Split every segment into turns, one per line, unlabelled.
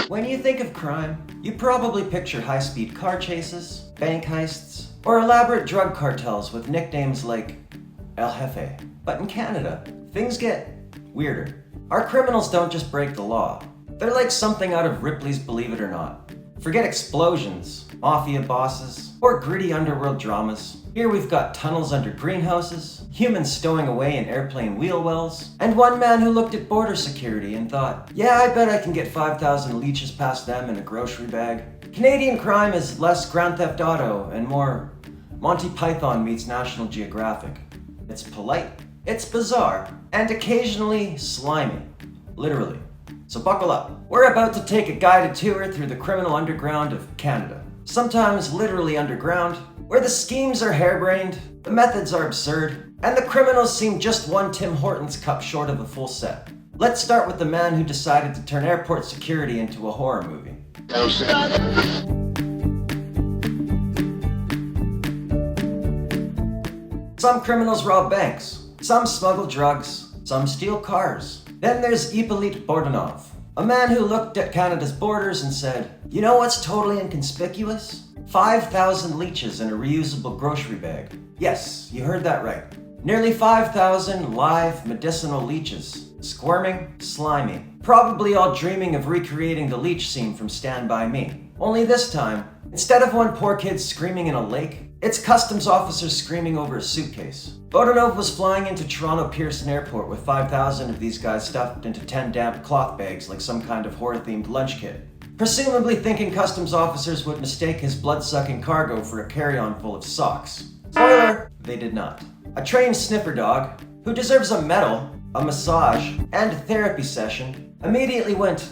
When you think of crime, you probably picture high-speed car chases, bank heists, or elaborate drug cartels with nicknames like El Jefe. But in Canada, things get weirder. Our criminals don't just break the law. They're like something out of Ripley's Believe It or Not. Forget explosions, mafia bosses, or gritty underworld dramas. Here we've got tunnels under greenhouses, humans stowing away in airplane wheel wells, and one man who looked at border security and thought, yeah, I bet I can get 5,000 leeches past them in a grocery bag. Canadian crime is less Grand Theft Auto and more Monty Python meets National Geographic. It's polite, it's bizarre, and occasionally slimy. Literally. So buckle up. We're about to take a guided tour through the criminal underground of Canada. Sometimes literally underground, where the schemes are harebrained, the methods are absurd, and the criminals seem just one Tim Hortons cup short of a full set. Let's start with the man who decided to turn airport security into a horror movie. Some criminals rob banks, some smuggle drugs, some steal cars. Then there's Hippolyte Bourdanov, a man who looked at Canada's borders and said, you know what's totally inconspicuous? 5,000 leeches in a reusable grocery bag. Yes, you heard that right. Nearly 5,000 live medicinal leeches, squirming, slimy, probably all dreaming of recreating the leech scene from Stand By Me. Only this time, instead of one poor kid screaming in a lake, it's customs officers screaming over a suitcase. Bourdanov was flying into Toronto Pearson Airport with 5,000 of these guys stuffed into 10 damp cloth bags like some kind of horror-themed lunch kit. Presumably thinking customs officers would mistake his blood-sucking cargo for a carry-on full of socks. Spoiler, they did not. A trained sniffer dog, who deserves a medal, a massage, and a therapy session, immediately went,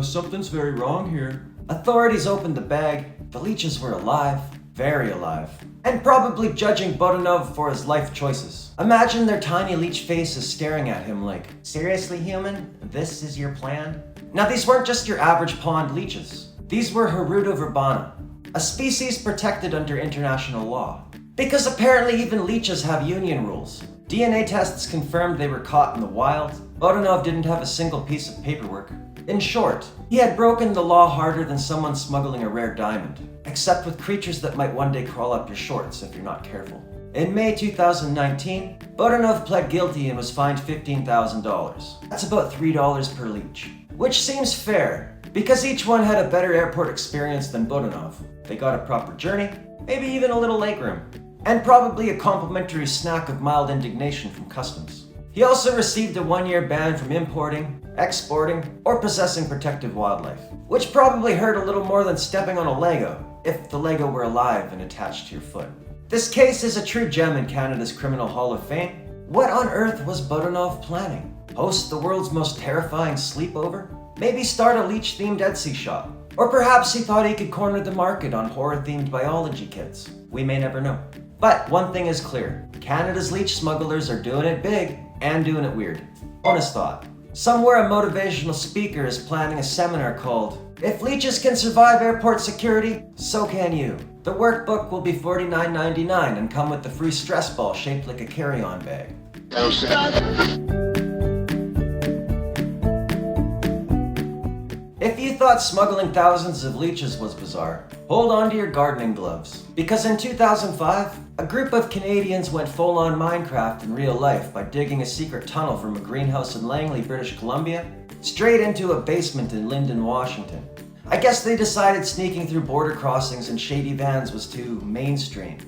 something's very wrong here. Authorities opened the bag. The leeches were alive. Very alive. And probably judging Bourdanov for his life choices. Imagine their tiny leech faces staring at him like, seriously human? This is your plan? Now these weren't just your average pond leeches. These were Hirudo verbana, a species protected under international law. Because apparently even leeches have union rules. DNA tests confirmed they were caught in the wild. Bourdanov didn't have a single piece of paperwork. In short, he had broken the law harder than someone smuggling a rare diamond, except with creatures that might one day crawl up your shorts if you're not careful. In May 2019, Bourdanov pled guilty and was fined $15,000. That's about $3 per leech. Which seems fair, because each one had a better airport experience than Bourdanov. They got a proper journey, maybe even a little legroom, and probably a complimentary snack of mild indignation from customs. He also received a 1-year ban from importing, exporting, or possessing protected wildlife, which probably hurt a little more than stepping on a Lego, if the Lego were alive and attached to your foot. This case is a true gem in Canada's Criminal Hall of Fame. What on earth was Bourdanov planning? Host the world's most terrifying sleepover? Maybe start a leech-themed Etsy shop? Or perhaps he thought he could corner the market on horror-themed biology kits. We may never know. But one thing is clear, Canada's leech smugglers are doing it big and doing it weird. Bonus thought. Somewhere a motivational speaker is planning a seminar called, If Leeches Can Survive Airport Security, So Can You. The workbook will be $49.99 and come with the free stress ball shaped like a carry-on bag. If you thought smuggling thousands of leeches was bizarre, hold on to your gardening gloves. Because in 2005, a group of Canadians went full-on Minecraft in real life by digging a secret tunnel from a greenhouse in Langley, British Columbia, straight into a basement in Lyndon, Washington. I guess they decided sneaking through border crossings in shady vans was too mainstream.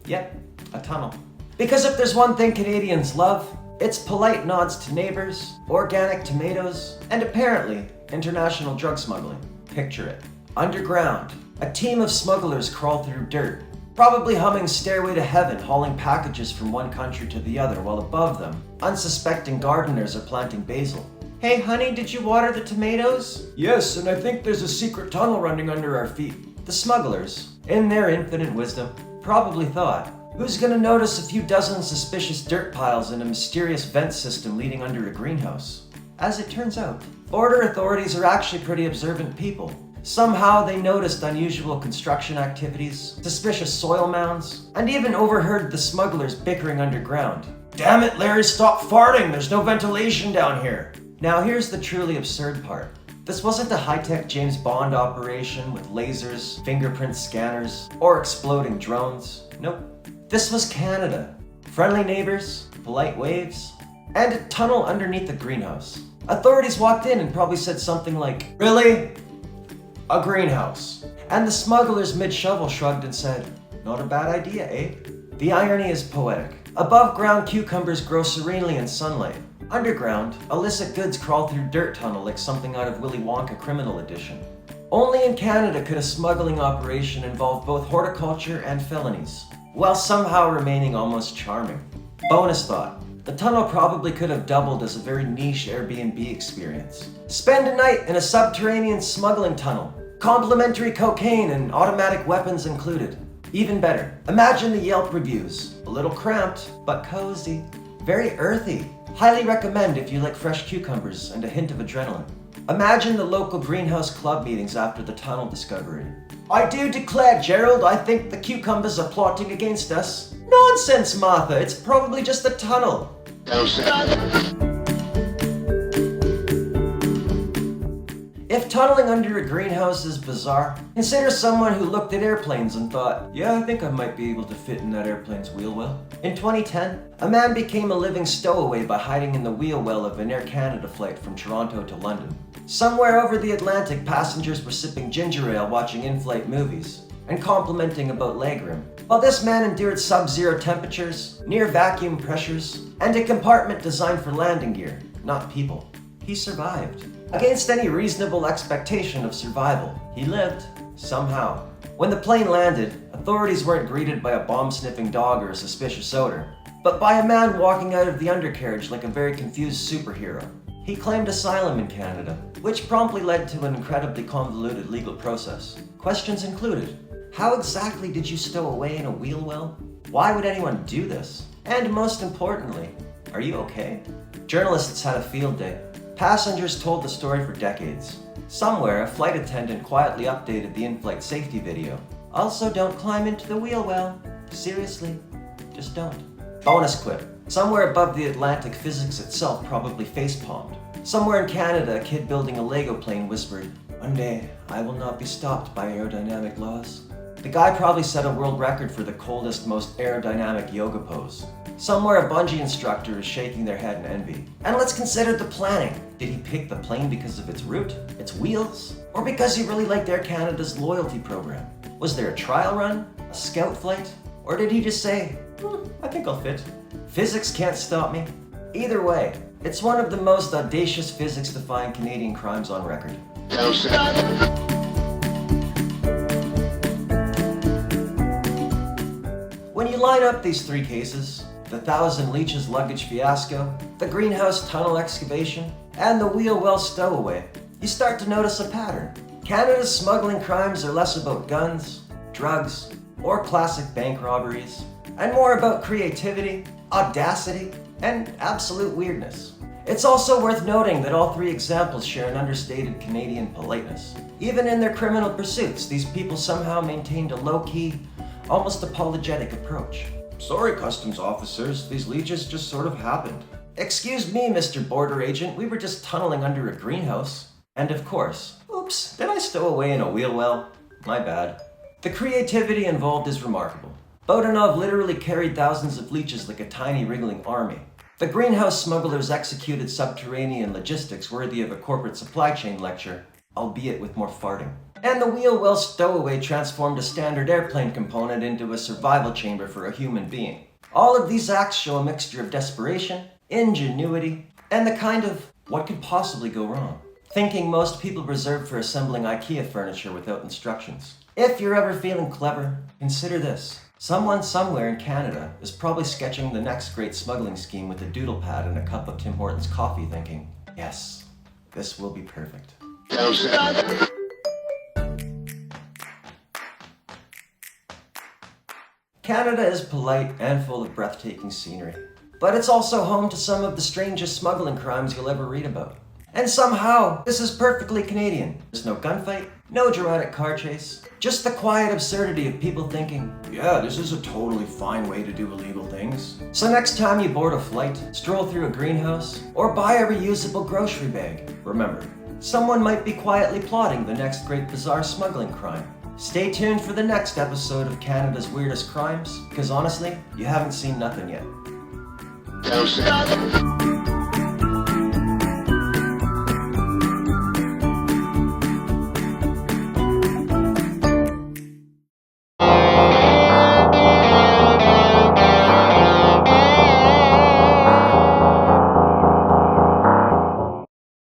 Yep, a tunnel. Because if there's one thing Canadians love, it's polite nods to neighbors, organic tomatoes, and apparently, international drug smuggling. Picture it. Underground, a team of smugglers crawl through dirt, probably humming Stairway to Heaven, hauling packages from one country to the other, while above them, unsuspecting gardeners are planting basil. Hey honey, did you water the tomatoes? Yes, and I think there's a secret tunnel running under our feet. The smugglers, in their infinite wisdom, probably thought, who's gonna notice a few dozen suspicious dirt piles in a mysterious vent system leading under a greenhouse? As it turns out, border authorities are actually pretty observant people. Somehow they noticed unusual construction activities, suspicious soil mounds, and even overheard the smugglers bickering underground. Damn it, Larry, stop farting! There's no ventilation down here! Now here's the truly absurd part. This wasn't a high-tech James Bond operation with lasers, fingerprint scanners, or exploding drones. Nope. This was Canada. Friendly neighbors, polite waves, and a tunnel underneath the greenhouse. Authorities walked in and probably said something like, "Really? A greenhouse?" And the smugglers mid-shovel shrugged and said, "Not a bad idea, eh?" The irony is poetic. Above ground, cucumbers grow serenely in sunlight. Underground, illicit goods crawl through dirt tunnel like something out of Willy Wonka Criminal Edition. Only in Canada could a smuggling operation involve both horticulture and felonies, while somehow remaining almost charming. Bonus thought. The tunnel probably could have doubled as a very niche Airbnb experience. Spend a night in a subterranean smuggling tunnel. Complimentary cocaine and automatic weapons included. Even better, imagine the Yelp reviews. A little cramped, but cozy. Very earthy. Highly recommend if you like fresh cucumbers and a hint of adrenaline. Imagine the local greenhouse club meetings after the tunnel discovery. "I do declare, Gerald, I think the cucumbers are plotting against us." "Nonsense, Martha, it's probably just the tunnel." If tunneling under a greenhouse is bizarre, consider someone who looked at airplanes and thought, "Yeah, I think I might be able to fit in that airplane's wheel well." In 2010, a man became a living stowaway by hiding in the wheel well of an Air Canada flight from Toronto to London. Somewhere over the Atlantic, passengers were sipping ginger ale watching in-flight movies and complimenting about legroom, while this man endured sub-zero temperatures, near vacuum pressures, and a compartment designed for landing gear, not people. He survived. Against any reasonable expectation of survival, he lived, somehow. When the plane landed, authorities weren't greeted by a bomb-sniffing dog or a suspicious odor, but by a man walking out of the undercarriage like a very confused superhero. He claimed asylum in Canada, which promptly led to an incredibly convoluted legal process. Questions included: how exactly did you stow away in a wheel well? Why would anyone do this? And most importantly, are you okay? Journalists had a field day. Passengers told the story for decades. Somewhere, a flight attendant quietly updated the in-flight safety video. "Also, don't climb into the wheel well. Seriously, just don't." Bonus quip. Somewhere above the Atlantic, physics itself probably facepalmed. Somewhere in Canada, a kid building a Lego plane whispered, "One day, I will not be stopped by aerodynamic laws." The guy probably set a world record for the coldest, most aerodynamic yoga pose. Somewhere a bungee instructor is shaking their head in envy. And let's consider the planning. Did he pick the plane because of its route, its wheels, or because he really liked Air Canada's loyalty program? Was there a trial run, a scout flight, or did he just say, "I think I'll fit. Physics can't stop me"? Either way, it's one of the most audacious physics-defying Canadian crimes on record. When you line up these three cases, the 1,000 leeches luggage fiasco, the greenhouse tunnel excavation, and the wheel well stowaway, you start to notice a pattern. Canada's smuggling crimes are less about guns, drugs, or classic bank robberies, and more about creativity, audacity, and absolute weirdness. It's also worth noting that all three examples share an understated Canadian politeness. Even in their criminal pursuits, these people somehow maintained a low-key, almost apologetic approach. "Sorry, customs officers, these leeches just sort of happened." "Excuse me, Mr. Border Agent, we were just tunneling under a greenhouse." And of course, "Oops, did I stow away in a wheel well? My bad." The creativity involved is remarkable. Bodanov literally carried thousands of leeches like a tiny wriggling army. The greenhouse smugglers executed subterranean logistics worthy of a corporate supply chain lecture, albeit with more farting. And the wheel well stowaway transformed a standard airplane component into a survival chamber for a human being. All of these acts show a mixture of desperation, ingenuity, and the kind of what could possibly go wrong thinking most people reserve for assembling IKEA furniture without instructions. If you're ever feeling clever, consider this. Someone somewhere in Canada is probably sketching the next great smuggling scheme with a doodle pad and a cup of Tim Hortons coffee thinking, "Yes, this will be perfect." Canada is polite and full of breathtaking scenery, but it's also home to some of the strangest smuggling crimes you'll ever read about. And somehow, this is perfectly Canadian. There's no gunfight, no dramatic car chase, just the quiet absurdity of people thinking, "Yeah, this is a totally fine way to do illegal things." So next time you board a flight, stroll through a greenhouse, or buy a reusable grocery bag, remember, someone might be quietly plotting the next great bizarre smuggling crime. Stay tuned for the next episode of Canada's Weirdest Crimes, because honestly, you haven't seen nothing yet.